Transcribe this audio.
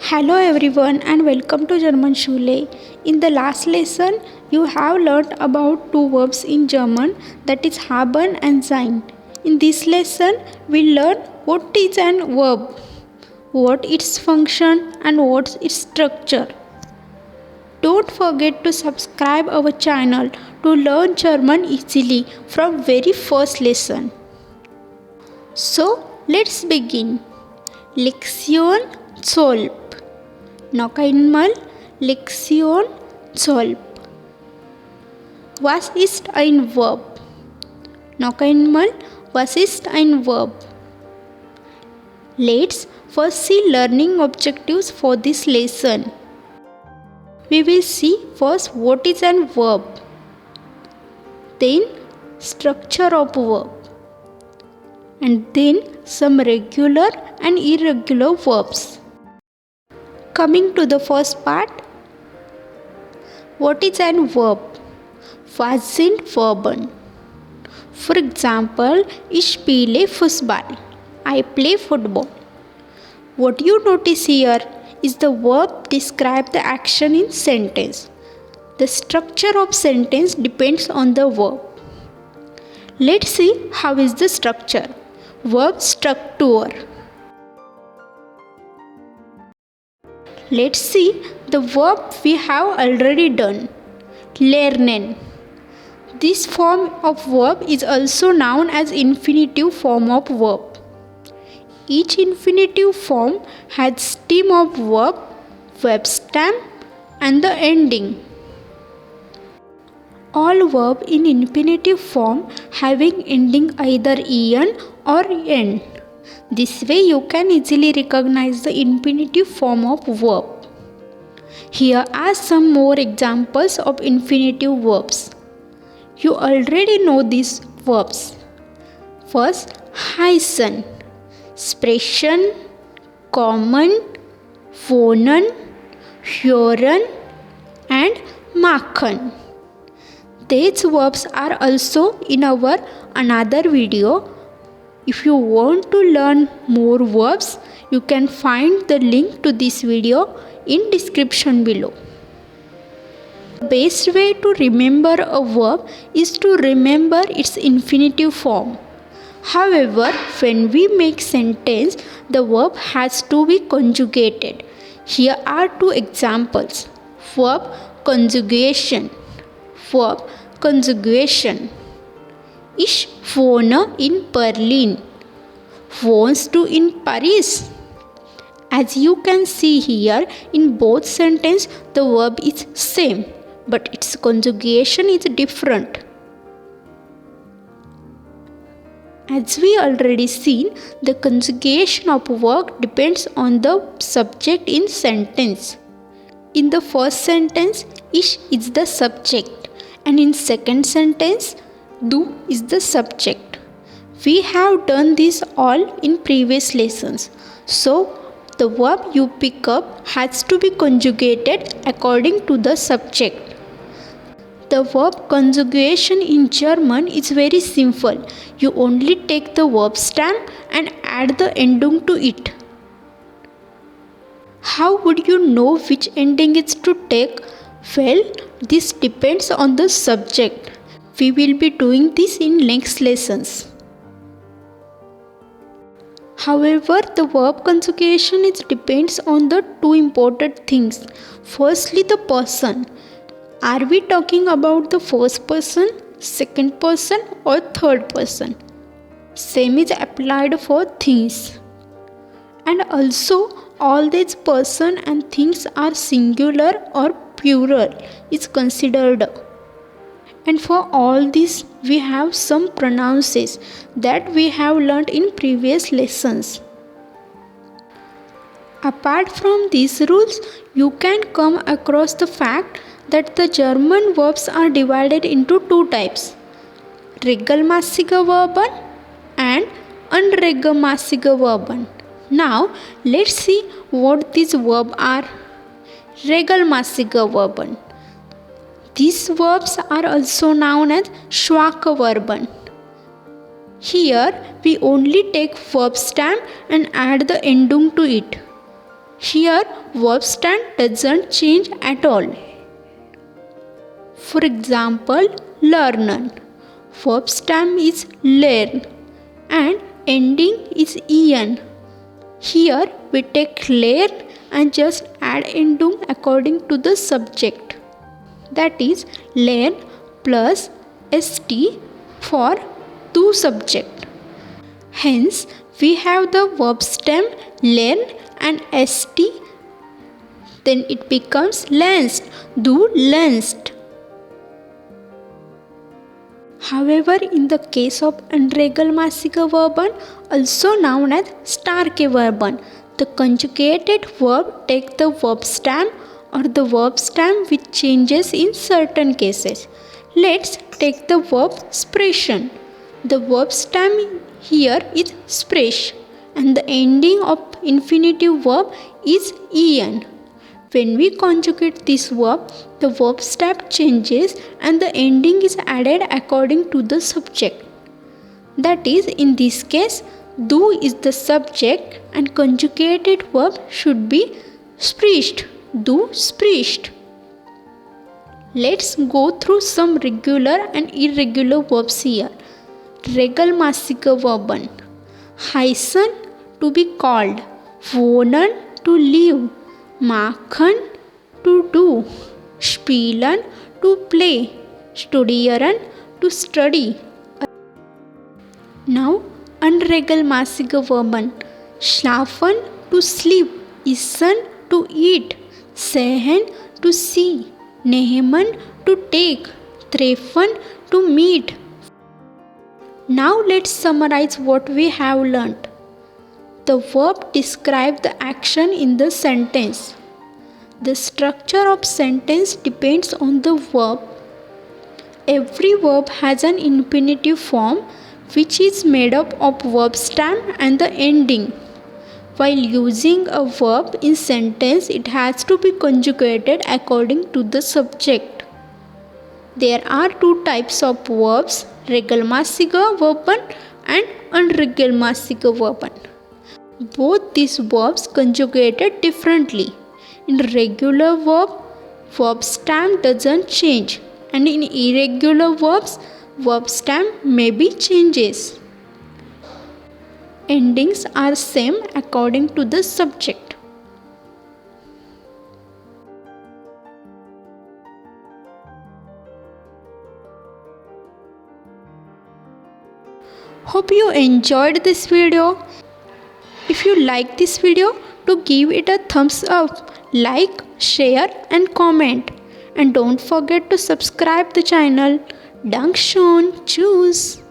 Hello everyone and welcome to German Schule. In the last lesson, you have learned about two verbs in German, that is haben and sein. In this lesson, we learn what is an verb, what its function and what's its structure. Don't forget to subscribe our channel to learn German easily from very first lesson. So, let's begin. Lektion 12. Noch einmal Lektion 12. Was ist ein Verb? Noch einmal, was ist ein Verb? Let's first see learning objectives for this lesson. We will see first what is an verb, then structure of verb, and then some regular and irregular verbs. Coming to the first part, what is an verb? Was sind Verben? For example, ich spiele Fußball. I play football. What you notice here is the verb describe the action in sentence. The structure of sentence depends on the verb. Let's see how is the structure. Verb Struktur. Let's see the verb we have already done. Lernen. This form of verb is also known as infinitive form of verb. Each infinitive form has stem of verb, verb stem, and the ending. All verbs in infinitive form having ending either en or n. This way you can easily recognize the infinitive form of verb. Here are some more examples of infinitive verbs. You already know these verbs. First, heißen, sprechen, kommen, wohnen, hören, and machen. These verbs are also in our another video. If you want to learn more verbs, you can find the link to this video in description below. The best way to remember a verb is to remember its infinitive form. However, when we make sentence, the verb has to be conjugated. Here are two examples. Verb conjugation. Verb conjugation. Ich wohne in Berlin. Wohnst du in Paris? As you can see here, in both sentences the verb is same, but its conjugation is different. As we already seen, the conjugation of verb depends on the subject in sentence. In the first sentence, ich is the subject, and in second sentence, du is the subject. We have done this all in previous lessons. So, the verb you pick up has to be conjugated according to the subject. The verb conjugation in German is very simple. You only take the verb stem and add the ending to it. How would you know which ending is to take? Well, this depends on the subject. We will be doing this in next lessons. However, the verb conjugation depends on the two important things. Firstly, the person. Are we talking about the first person, second person, or third person? Same is applied for things. And also, all these person and things are singular or plural is considered. And for all this, we have some pronouns that we have learned in previous lessons. Apart from these rules, you can come across the fact that the German verbs are divided into two types: regelmäßige Verben and unregelmäßige Verben. Now, let's see what these verbs are. Regelmäßige Verben. These verbs are also known as schwache Verben. Here we only take verb stem and add the ending to it. Here verb stem doesn't change at all. For example, learn. Verb stem is learn and ending is en. Here we take learn and just add ending according to the subject. That is learn plus st for to subject. Hence we have the verb stem learn and st, then it becomes lernst, du lernst. However, in the case of unregelmäßige Verben, also known as starke Verben, the conjugated verb takes the verb stem or the verb stem which changes in certain cases. Let's take the verb sprechen. The verb stem here is sprech and the ending of infinitive verb is en. When we conjugate this verb, the verb stem changes and the ending is added according to the subject. That is, in this case, du is the subject and conjugated verb should be spricht, du spricht. Let's go through some regular and irregular verbs here. Regelmäßige Verben. Heißen, to be called. Wohnen, to live. Machen, to do. Spielen, to play. Studieren, to study. Now, unregelmäßige Verben. Schlafen, to sleep. Essen, to eat. Sehen, to see. Nehmen, to take. Treffen, to meet. Now let's summarize what we have learnt. The verb describes the action in the sentence. The structure of sentence depends on the verb. Every verb has an infinitive form which is made up of verb stem and the ending. While using a verb in sentence, it has to be conjugated according to the subject. There are two types of verbs, regelmäßige Verben and unregelmäßige Verben. Both these verbs conjugated differently. In regular verb stem doesn't change, and in irregular verbs, verb stem maybe changes. Endings are same according to the subject. Hope you enjoyed this video. If you like this video, to give it a thumbs up, like, share and comment. And don't forget to subscribe the channel. Dankeschön. Tschüss.